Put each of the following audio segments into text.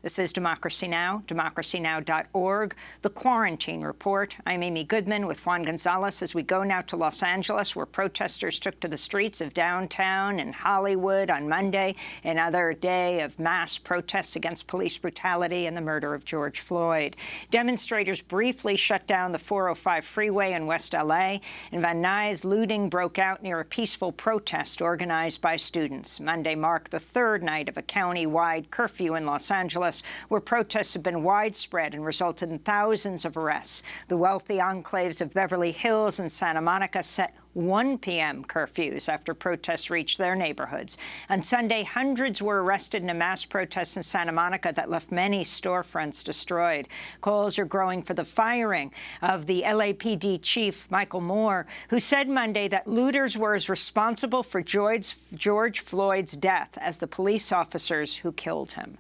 This is Democracy Now!, democracynow.org, The Quarantine Report. I'm Amy Goodman with Juan Gonzalez as we go now to Los Angeles, where protesters took to the streets of downtown and Hollywood on Monday, another day of mass protests against police brutality and the murder of George Floyd. Demonstrators briefly shut down the 405 freeway in West L.A., and Van Nuys looting broke out near a peaceful protest organized by students. Monday marked the third night of a county-wide curfew in Los Angeles, where protests have been widespread and resulted in thousands of arrests. The wealthy enclaves of Beverly Hills and Santa Monica set 1 p.m. curfews after protests reached their neighborhoods. On Sunday, hundreds were arrested in a mass protest in Santa Monica that left many storefronts destroyed. Calls are growing for the firing of the LAPD chief, Michael Moore, who said Monday that looters were as responsible for George Floyd's death as the police officers who killed him.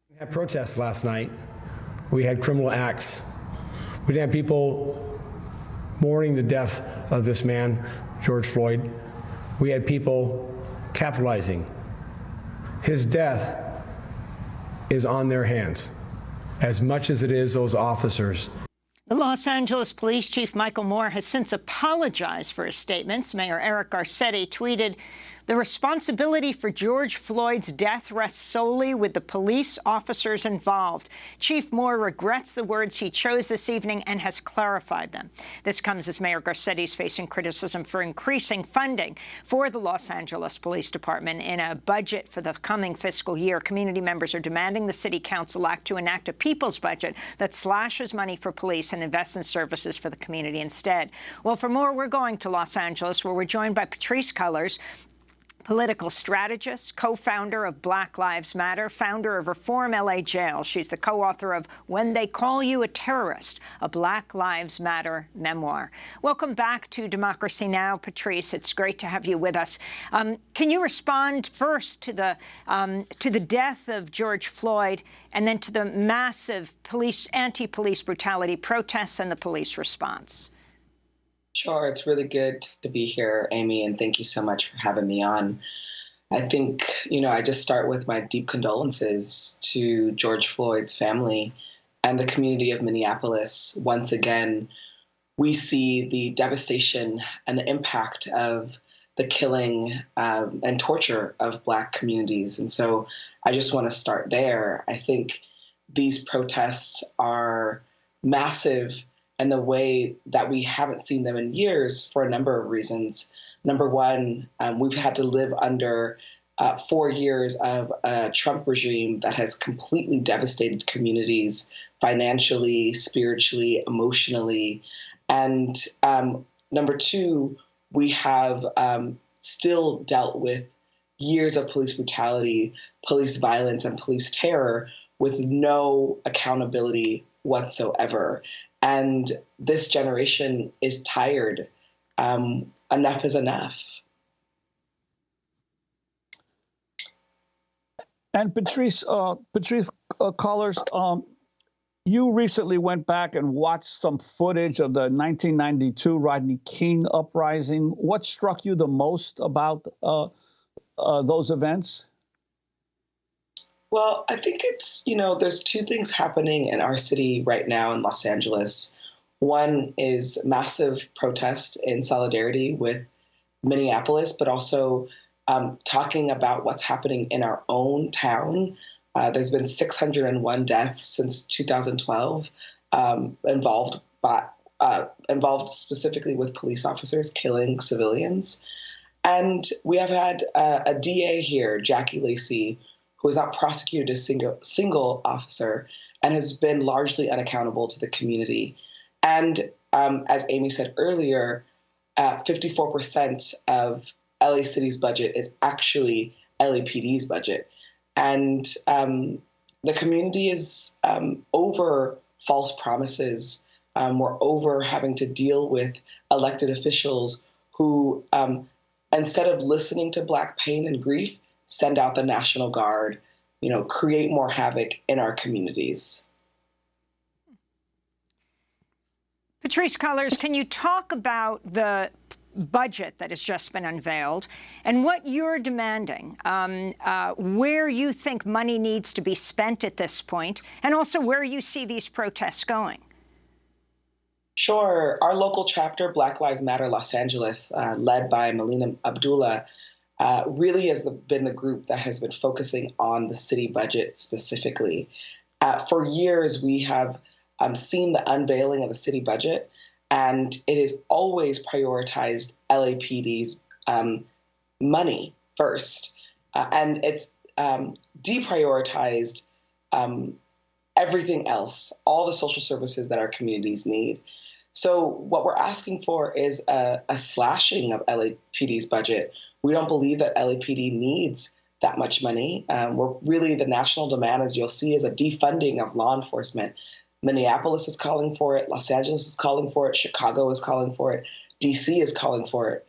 We had protests last night. We had criminal acts. We didn't have people mourning the death of this man, George Floyd. We had people capitalizing. His death is on their hands, as much as it is those officers. The Los Angeles Police Chief Michael Moore has since apologized for his statements. Mayor Eric Garcetti tweeted, "The responsibility for George Floyd's death rests solely with the police officers involved. Chief Moore regrets the words he chose this evening and has clarified them." This comes as Mayor Garcetti is facing criticism for increasing funding for the Los Angeles Police Department. In a budget for the coming fiscal year, community members are demanding the City Council act to enact a people's budget that slashes money for police and invests in services for the community instead. Well, for more, we're going to Los Angeles, where we're joined by Patrisse Cullors, political strategist, co-founder of Black Lives Matter, founder of Reform L.A. Jail. She's the co-author of When They Call You a Terrorist, a Black Lives Matter memoir. Welcome back to Democracy Now!, Patrisse. It's great to have you with us. Can you respond first to the death of George Floyd and then to the massive anti-police brutality protests and the police response? Sure. It's really good to be here, Amy, and thank you so much for having me on. I think, I just start with my deep condolences to George Floyd's family and the community of Minneapolis. Once again, we see the devastation and the impact of the killing and torture of Black communities. And so I just want to start there. I think these protests are massive and the way that we haven't seen them in years for a number of reasons. Number one, we've had to live under 4 years of a Trump regime that has completely devastated communities financially, spiritually, emotionally. And number two, we have still dealt with years of police brutality, police violence, and police terror with no accountability whatsoever. And this generation is tired. Enough is enough. And Patrisse Cullors, you recently went back and watched some footage of the 1992 Rodney King uprising. What struck you the most about those events? Well, I think it's, there's two things happening in our city right now in Los Angeles. One is massive protest in solidarity with Minneapolis, but also talking about what's happening in our own town. There's been 601 deaths since 2012 involved specifically with police officers killing civilians. And we have had a DA here, Jackie Lacey, who has not prosecuted a single officer and has been largely unaccountable to the community. And as Amy said earlier, 54% of LA City's budget is actually LAPD's budget. And the community is over false promises. We're over having to deal with elected officials who, instead of listening to Black pain and grief, send out the National Guard, create more havoc in our communities. Patrisse Cullors, can you talk about the budget that has just been unveiled, and what you're demanding, where you think money needs to be spent at this point, and also where you see these protests going. Sure. Our local chapter, Black Lives Matter Los Angeles, led by Melina Abdullah, really has been the group that has been focusing on the city budget specifically. For years, we have seen the unveiling of the city budget, and it has always prioritized LAPD's money first. And it's deprioritized everything else, all the social services that our communities need. So what we're asking for is a slashing of LAPD's budget. We don't believe that LAPD needs that much money. The national demand, as you'll see, is a defunding of law enforcement. Minneapolis is calling for it. Los Angeles is calling for it. Chicago is calling for it. DC is calling for it.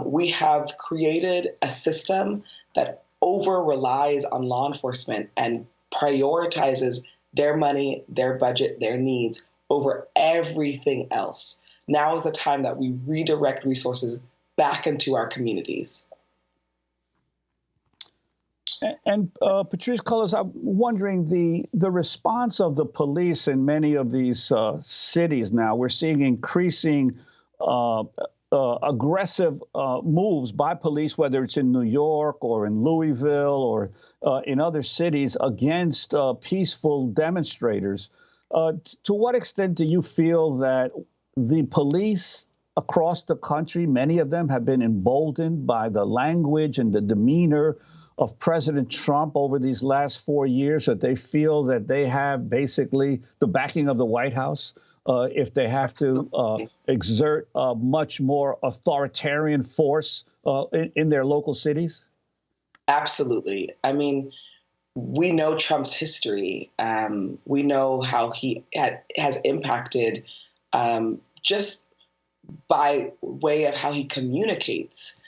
We have created a system that over-relies on law enforcement and prioritizes their money, their budget, their needs over everything else. Now is the time that we redirect resources back into our communities. And Patrisse Cullors, I'm wondering the response of the police in many of these cities now. We're seeing increasing aggressive moves by police, whether it's in New York or in Louisville or in other cities, against peaceful demonstrators. To what extent do you feel that the police across the country, many of them have been emboldened by the language and the demeanor of President Trump over these last 4 years, that they feel that they have basically the backing of the White House if they have to exert a much more authoritarian force in their local cities? Absolutely. I mean, we know Trump's history. We know how he has impacted just by way of how he communicates,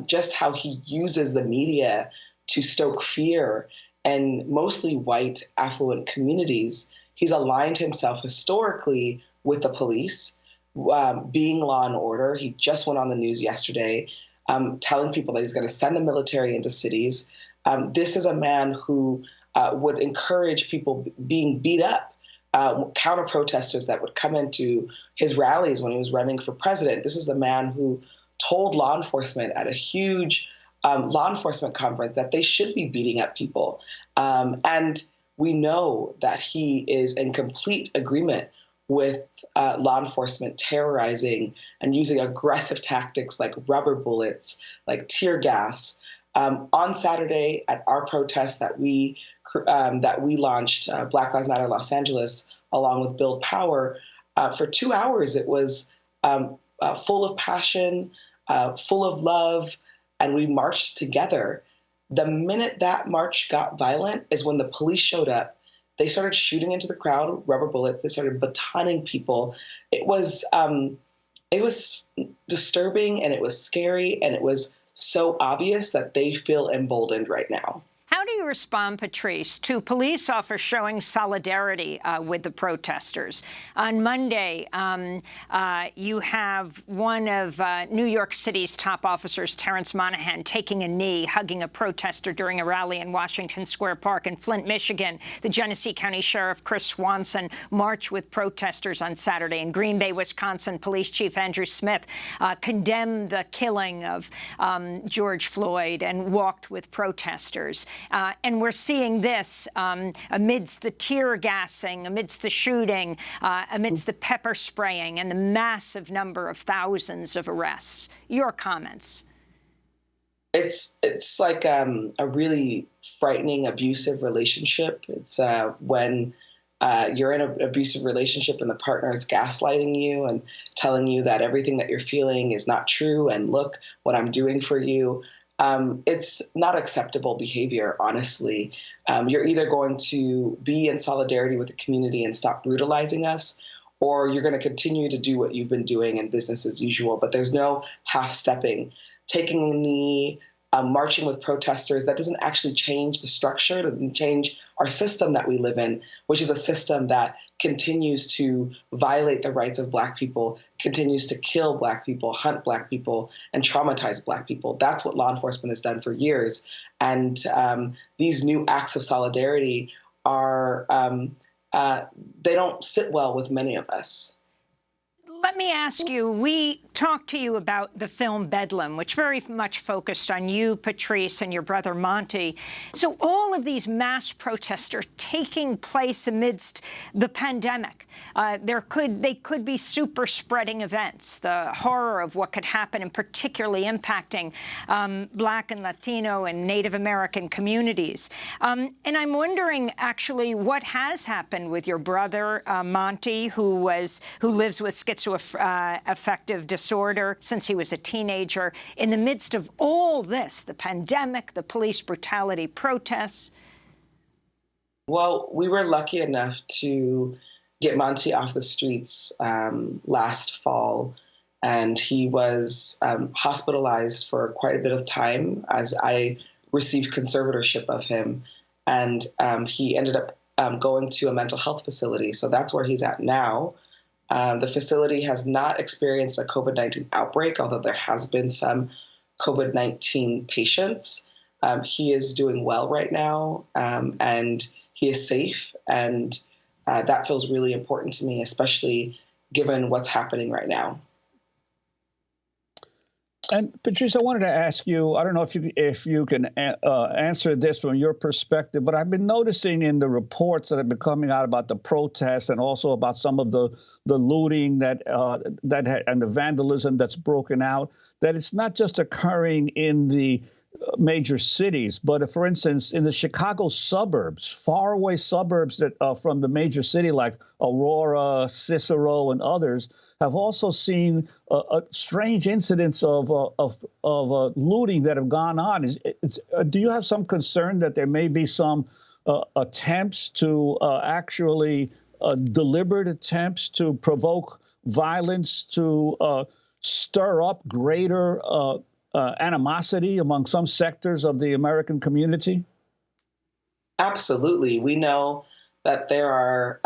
just how he uses the media to stoke fear in mostly white, affluent communities. He's aligned himself historically with the police, being law and order. He just went on the news yesterday telling people that he's going to send the military into cities. This is a man who would encourage people being beat up, counter protesters that would come into his rallies when he was running for president. This is the man who told law enforcement at a huge law enforcement conference that they should be beating up people. And we know that he is in complete agreement with law enforcement terrorizing and using aggressive tactics like rubber bullets, like tear gas. On Saturday at our protest that we launched, Black Lives Matter Los Angeles, along with Build Power, for 2 hours it was full of passion, full of love, and we marched together. The minute that march got violent is when the police showed up. They started shooting into the crowd, rubber bullets. They started batoning people. It was disturbing, and it was scary, and it was so obvious that they feel emboldened right now. How do you respond, Patrisse, to police officers showing solidarity with the protesters? On Monday, you have one of New York City's top officers, Terrence Monahan, taking a knee, hugging a protester during a rally in Washington Square Park. In Flint, Michigan, the Genesee County Sheriff Chris Swanson marched with protesters on Saturday. In Green Bay, Wisconsin, Police Chief Andrew Smith condemned the killing of George Floyd and walked with protesters. And we're seeing this amidst the tear gassing, amidst the shooting, amidst the pepper spraying and the massive number of thousands of arrests. Your comments? It's like a really frightening, abusive relationship. It's when you're in an abusive relationship and the partner is gaslighting you and telling you that everything that you're feeling is not true and look what I'm doing for you. It's not acceptable behavior, honestly. You're either going to be in solidarity with the community and stop brutalizing us, or you're going to continue to do what you've been doing in business as usual. But there's no half-stepping. Taking a knee, marching with protesters, that doesn't actually change the structure, doesn't change our system that we live in, which is a system that continues to violate the rights of Black people, continues to kill Black people, hunt Black people, and traumatize Black people. That's what law enforcement has done for years. And these new acts of solidarity are, they don't sit well with many of us. Let me ask you, we talked to you about the film Bedlam, which very much focused on you, Patrisse, and your brother Monty. So all of these mass protests are taking place amidst the pandemic. They could be super spreading events, the horror of what could happen, and particularly impacting Black and Latino and Native American communities. And I'm wondering, actually, what has happened with your brother Monty, who lives with schizoaffective disorder since he was a teenager, in the midst of all this, the pandemic, the police brutality protests? Well, we were lucky enough to get Monty off the streets last fall, and he was hospitalized for quite a bit of time as I received conservatorship of him, and he ended up going to a mental health facility. So that's where he's at now. The facility has not experienced a COVID-19 outbreak, although there has been some COVID-19 patients. He is doing well right now, and he is safe, and that feels really important to me, especially given what's happening right now. And Patrisse, I wanted to ask you, I don't know if you can answer this from your perspective, but I've been noticing in the reports that have been coming out about the protests and also about some of the looting and the vandalism that's broken out, that it's not just occurring in the major cities, but for instance, in the Chicago suburbs, faraway suburbs that from the major city like Aurora, Cicero, and others, have also seen strange incidents of looting that have gone on. Do you have some concern that there may be some attempts to deliberate attempts to provoke violence, to stir up greater animosity among some sectors of the American community? Absolutely. We know that there are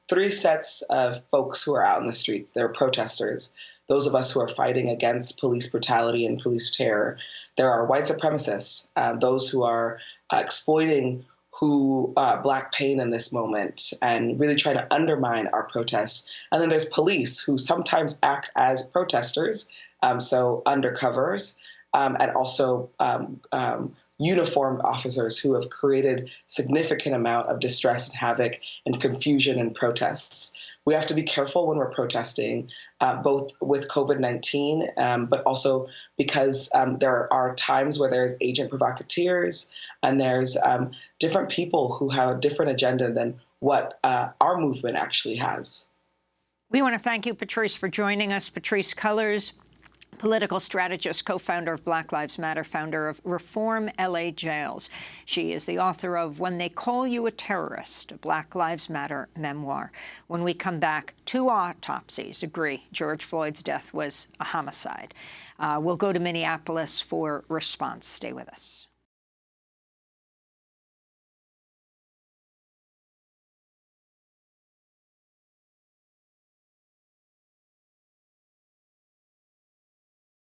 three sets of folks who are out in the streets. There are protesters, those of us who are fighting against police brutality and police terror. There are white supremacists, those who are exploiting Black pain in this moment and really trying to undermine our protests. And then there's police who sometimes act as protesters, so undercovers, and also uniformed officers who have created significant amount of distress and havoc and confusion and protests. We have to be careful when we're protesting, both with COVID-19, but also because there are times where there's agent provocateurs and there's different people who have a different agenda than what our movement actually has. We want to thank you, Patrisse, for joining us. Patrisse Cullors, political strategist, co-founder of Black Lives Matter, founder of Reform L.A. Jails. She is the author of When They Call You a Terrorist, a Black Lives Matter memoir. When we come back, 2 autopsies agree George Floyd's death was a homicide. We'll go to Minneapolis for response. Stay with us.